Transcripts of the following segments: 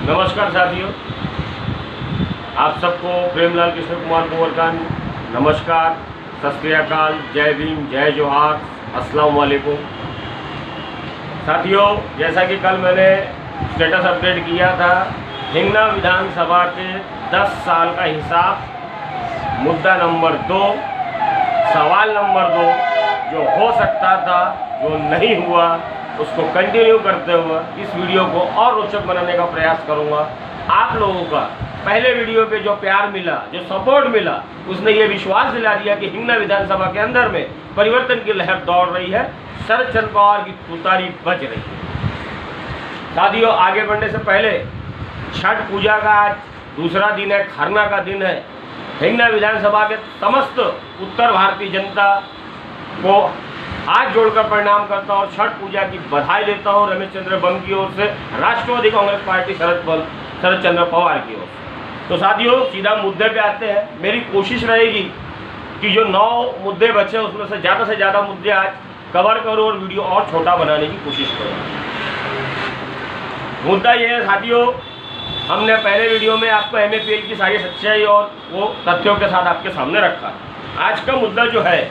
नमस्कार साथियों, आप सबको प्रेमलाल कृष्ण कुमार कुंवर का नमस्कार, सत श्री अकाल, जय भीम, जय जोहार, अस्सलाम वालेकुम। साथियों, जैसा कि कल मैंने स्टेटस अपडेट किया था, हिंगना विधानसभा के 10 साल का हिसाब, मुद्दा नंबर 2, सवाल नंबर 2, जो हो सकता था जो नहीं हुआ, उसको कंटिन्यू करते हुए इस वीडियो को और रोचक बनाने का प्रयास करूंगा। आप लोगों का पहले वीडियो पे जो प्यार मिला, जो सपोर्ट मिला, उसने ये विश्वास दिला दिया कि हिंगना विधानसभा के अंदर में परिवर्तन की लहर दौड़ रही है, शरद चंद्र पवार की तुतारी बज रही है। साथियों, आगे बढ़ने से पहले छठ पूजा का आज दूसरा दिन है, खरना का दिन है। हिंगना विधानसभा के समस्त उत्तर भारतीय जनता को हाथ जोड़कर प्रणाम करता हूँ और छठ पूजा की बधाई देता हूँ रमेश चंद्र बंग की ओर से, राष्ट्रवादी कांग्रेस पार्टी शरद चंद्र पवार की ओर से। तो साथियों, सीधा मुद्दे पे आते हैं। मेरी कोशिश रहेगी कि जो 9 मुद्दे बचे उसमें से ज़्यादा मुद्दे आज कवर करूँ और वीडियो और छोटा बनाने की कोशिश करूँ। मुद्दा ये है साथियों, हमने पहले वीडियो में आपको MAPL की सारी सच्चाई और वो तथ्यों के साथ आपके सामने रखा। आज का मुद्दा जो है,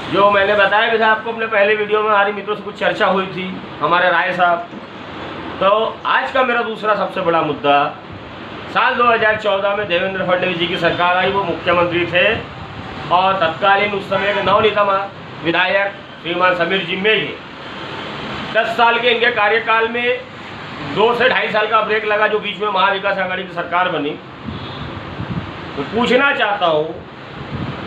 जो मैंने बताया भी था आपको अपने पहले वीडियो में, हमारे मित्रों से कुछ चर्चा हुई थी, हमारे राय साहब। तो आज का मेरा दूसरा सबसे बड़ा मुद्दा, साल 2014 में देवेंद्र फडणवीस जी की सरकार आई, वो मुख्यमंत्री थे और तत्कालीन उस समय के नवनितम विधायक श्रीमान समीर जी मेघे, 10 साल के इनके कार्यकाल में 2 से 2.5 साल का ब्रेक लगा, जो बीच में महाविकास आघाड़ी की सरकार बनी। तो पूछना चाहता हूँ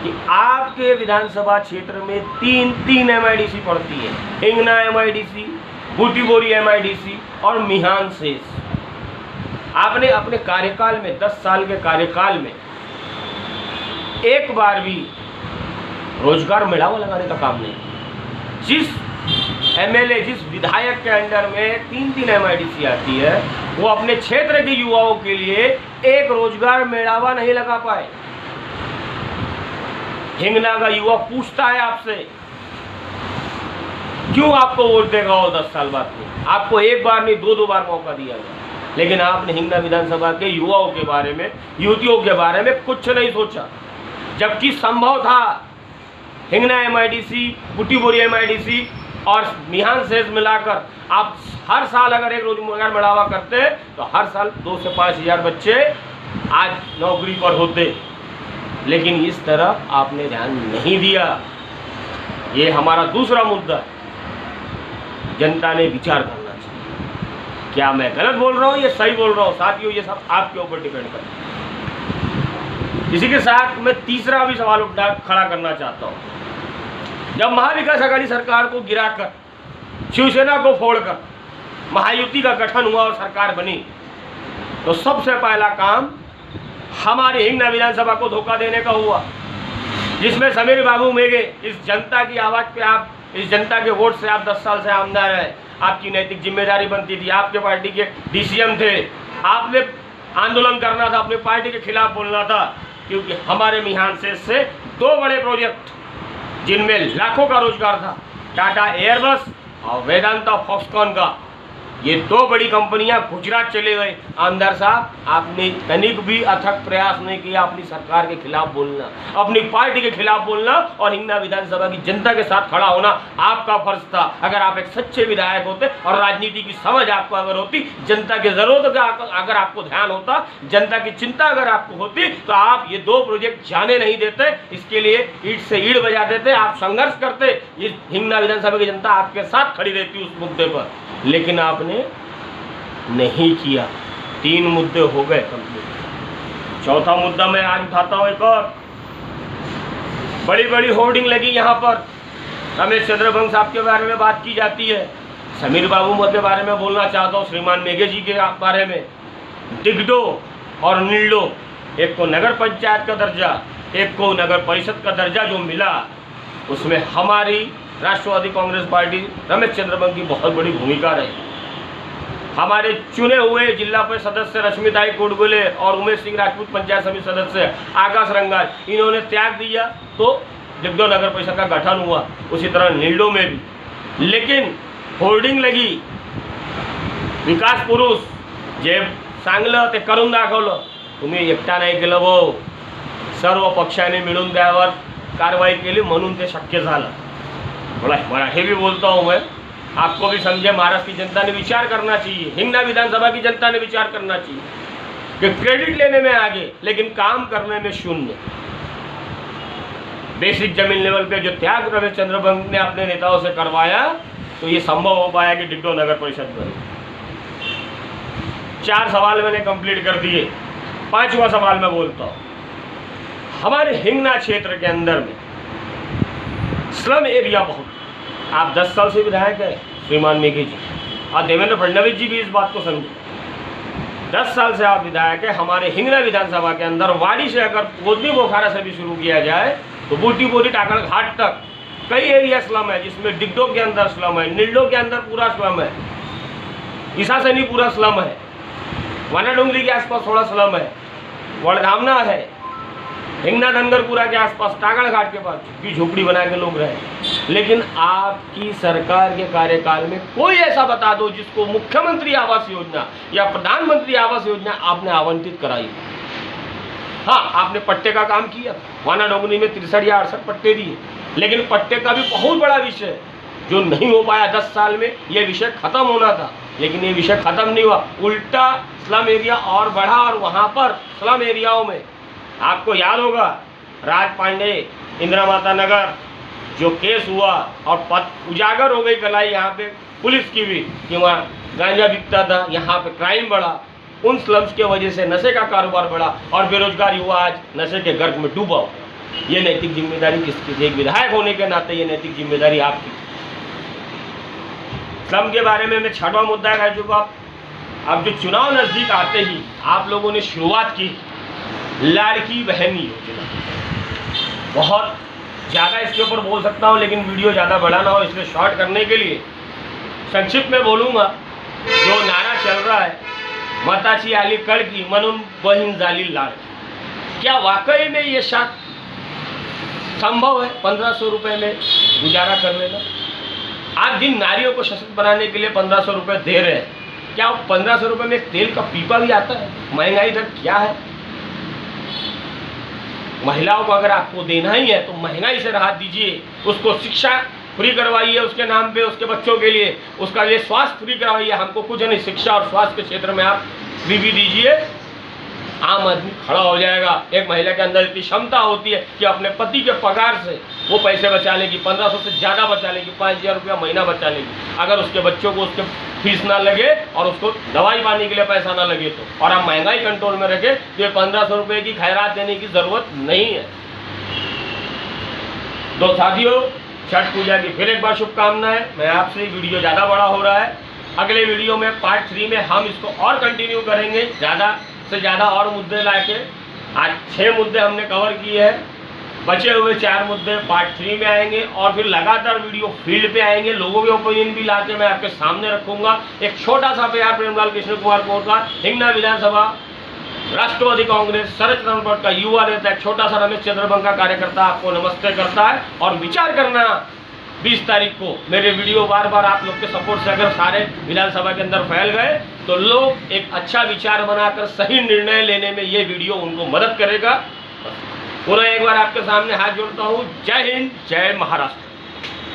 कि आपके विधानसभा क्षेत्र में तीन MIDC पड़ती है, हिंगना MIDC, बूटीबोरी MIDC और मिहान शेष। आपने अपने कार्यकाल में, 10 साल के कार्यकाल में, एक बार भी रोजगार मेलावा लगाने का काम नहीं। जिस MLA, जिस विधायक के अंडर में 3 MIDC आती है, वो अपने क्षेत्र के युवाओं के लिए एक रोजगार मेलावा नहीं लगा पाए। हिंगना का युवा पूछता है आपसे, क्यों आपको वोट देगा वो 10 साल बाद में? आपको एक बार नहीं 2 बार मौका दिया गया, लेकिन आपने हिंगना विधानसभा के युवाओं के बारे में, युवतियों के बारे में कुछ नहीं सोचा। जबकि संभव था हिंगना MIDC, बूटीबोरी MIDC और मिहान शेष मिलाकर आप हर साल अगर एक रोजगार बढ़ावा करते तो हर साल 2 से 5 हज़ार बच्चे आज नौकरी पर होते, लेकिन इस तरह आपने ध्यान नहीं दिया। ये हमारा दूसरा मुद्दा है। जनता ने विचार करना चाहिए, क्या मैं गलत बोल रहा हूँ, ये सही बोल रहा हूँ? साथियों, ये सब आपके ऊपर डिपेंड करता है। इसी के साथ मैं तीसरा भी सवाल खड़ा करना चाहता हूँ। जब महाविकास आघाड़ी सरकार को गिराकर, शिवसेना को फोड़कर महायुति का गठन हुआ और सरकार बनी, तो सबसे पहला काम हमारी हिंगना विधानसभा को धोखा देने का हुआ, जिसमें समीर बाबू मेघे, इस जनता की आवाज़ पे आप, इस जनता के वोट से आप 10 साल से आमदार हैं, आपकी नैतिक जिम्मेदारी बनती थी, आपके पार्टी के DCM थे, आपने आंदोलन करना था, अपनी पार्टी के खिलाफ बोलना था, क्योंकि हमारे मिहान शेष से 2 बड़े प्रोजेक्ट जिनमें लाखों का रोजगार था, टाटा एयरबस और वेदांता फॉक्सकॉन का, ये 2 बड़ी कंपनियां गुजरात चले गए। आमदार साहब, आपने तनिक भी अथक प्रयास नहीं किया अपनी सरकार के खिलाफ बोलना, अपनी पार्टी के खिलाफ बोलना और हिंगना विधानसभा की जनता के साथ खड़ा होना आपका फर्ज था। अगर आप एक सच्चे विधायक होते और राजनीति की समझ आपको अगर होती, जनता की जरूरत का अगर आपको ध्यान होता, जनता की चिंता अगर आपको होती, तो आप ये 2 प्रोजेक्ट जाने नहीं देते। इसके लिए ईंट से ईंट बजा देते, आप संघर्ष करते, ये हिंगना विधानसभा की जनता आपके साथ खड़ी रहती उस मुद्दे पर, लेकिन आपने नहीं किया। 3 मुद्दे हो गए कंप्लीट। चौथा मुद्दा मैं आज उठाता हूं। एक और बड़ी होर्डिंग लगी यहाँ पर, रमेश चंद्र बंग साहब के बारे में बात की जाती है, समीर बाबू के बारे में बोलना चाहता हूँ, श्रीमान मेघे जी के बारे में। डिगडो और नील्डो, एक को नगर पंचायत का दर्जा, एक को नगर परिषद का दर्जा जो मिला, उसमें हमारी राष्ट्रवादी कांग्रेस पार्टी, रमेश चंद्र बंग की बहुत बड़ी भूमिका रही। हमारे चुने हुए जिला परिषद सदस्य रश्मिताई कोडगुले और उमेश सिंह राजपूत पंचायत समिति सदस्य आकाश रंगाल, इन्होंने त्याग दिया तो डिगडो नगर परिषद का गठन हुआ। उसी तरह नील्डो में भी, लेकिन होर्डिंग लगी, विकास पुरुष जे चांगलं ते करून दाखवलं, तुम्ही एकटा नाही केलं वो, सर्व पक्षाने मिळून त्यावर कारवाई केली म्हणून ते शक्य झालं। बड़ा हे भी बोलता हूँ मैं, आपको भी समझे, महाराष्ट्र की जनता ने विचार करना चाहिए, हिंगना विधानसभा की जनता ने विचार करना चाहिए कि क्रेडिट लेने में आगे लेकिन काम करने में शून्य। बेसिक जमीन लेवल पे जो त्याग रमेश चंद्रबंग ने अपने नेताओं से करवाया तो ये संभव हो पाया कि डिग्डो नगर परिषद बने। 4 सवाल मैंने कंप्लीट कर दिए, 5वां सवाल मैं बोलता हूँ। हमारे हिंगना क्षेत्र के अंदर में स्लम एरिया बहुत, आप 10 साल से विधायक है श्रीमान मेघे जी, और देवेंद्र फडणवीस जी भी इस बात को समझे। 10 साल से आप विधायक है। हमारे हिंगना विधानसभा के अंदर वाड़ी से अगर कोदनी बोखारा से भी शुरू किया जाए तो बूटी बोरी टाकड़ घाट तक कई एरिया स्लम है, जिसमें डिग्डो के अंदर स्लम है, निल्डो के अंदर पूरा स्लम है, ईसासनी पूरा स्लम है, वाना डोंगरी के आसपास थोड़ा स्लम है, वड़धामना है, हिंगना धनगरपुरा के आसपास टाकड़ घाट के पास झुग्गी झोपड़ी बना के लोग रहे। लेकिन आपकी सरकार के कार्यकाल में कोई ऐसा बता दो जिसको मुख्यमंत्री आवास योजना या प्रधानमंत्री आवास योजना आपने आवंटित कराई। हाँ, आपने पट्टे का काम किया, वाना डोंगरी में 63 या 68 पट्टे दिए, लेकिन पट्टे का भी बहुत बड़ा विषय जो नहीं हो पाया 10 साल में, यह विषय खत्म होना था, लेकिन ये विषय खत्म नहीं हुआ, उल्टा स्लम एरिया और बढ़ा। और वहाँ पर स्लम एरियाओं में आपको याद होगा राज पांडे, इंदिरा माता नगर जो केस हुआ और उजागर हो गई गलाई यहाँ पे पुलिस की भी कि वहाँ गांजा बिकता था, यहाँ पे क्राइम बढ़ा, उन स्लम्स के वजह से नशे का कारोबार बढ़ा और बेरोजगार युवा आज नशे के गर्भ में डूबा हुआ। ये नैतिक जिम्मेदारी किसकी थी? एक विधायक होने के नाते ये नैतिक जिम्मेदारी आपकी। स्लम के बारे में मैं 6वां मुद्दा कह चुका। अब जो चुनाव नजदीक आते ही आप लोगों ने शुरुआत की लाड़की बहन योजना, बहुत ज़्यादा इसके ऊपर बोल सकता हूँ लेकिन वीडियो ज़्यादा बड़ा ना हो, इसलिए शॉर्ट करने के लिए संक्षिप्त में बोलूँगा। जो नारा चल रहा है मताची आली कड़की म्हणून बहीण झाली लाडकी, क्या वाकई में ये शायद संभव है 1500 रुपये में गुजारा कर लेना? आप जिन नारियों को सशक्त बनाने के लिए 1500 रुपये दे रहे हैं, क्या 1500 रुपये में एक तेल का पीपा भी आता है? महंगाई दर क्या है? महिलाओं को अगर आपको देना ही है तो महंगाई से राहत दीजिए, उसको शिक्षा फ्री करवाइए उसके नाम पे, उसके बच्चों के लिए, उसका लिए स्वास्थ्य फ्री करवाइए। हमको कुछ नहीं, शिक्षा और स्वास्थ्य के क्षेत्र में आप फ्री भी दीजिए, आम आदमी खड़ा हो जाएगा। एक महिला के अंदर इतनी क्षमता होती है कि अपने पति के पगार से वो पैसे बचा लेगी, 1500 से ज़्यादा बचा लेगी, 5000 रुपया महीना बचा लेगी, अगर उसके बच्चों को उसके फीस ना लगे और उसको दवाई पानी के लिए पैसा ना लगे तो। और आप महंगाई कंट्रोल में रखें तो ये 1500 रुपये की खैरात देने की ज़रूरत नहीं है। तो साथियों, छठ पूजा की फिर एक बार शुभकामनाएं। मैं आपसे वीडियो ज़्यादा बड़ा हो रहा है, अगले वीडियो में पार्ट 3 में हम इसको और कंटिन्यू करेंगे, ज़्यादा से ज़्यादा और मुद्दे लाके। आज 6 मुद्दे हमने कवर किए हैं, बचे हुए 4 मुद्दे पार्ट 3 में आएंगे और फिर लगातार वीडियो फील्ड पे आएंगे। लोगों के ओपिनियन भी लाके मैं आपके सामने रखूंगा। एक छोटा सा प्यार प्रेमलाल कृष्ण कुमार कोर का, हिंगना विधानसभा राष्ट्रवादी कांग्रेस शरद कनपट का युवा नेता, एक छोटा सा रमेश चंद्रबंग का कार्यकर्ता आपको नमस्ते करता है। और विचार करना 20 तारीख को मेरे वीडियो बार बार आप लोग के सपोर्ट से अगर सारे विधानसभा के अंदर फैल गए तो लोग एक अच्छा विचार बनाकर सही निर्णय लेने में ये वीडियो उनको मदद करेगा। पुनः एक बार आपके सामने हाथ जोड़ता हूँ। जय हिंद, जय महाराष्ट्र।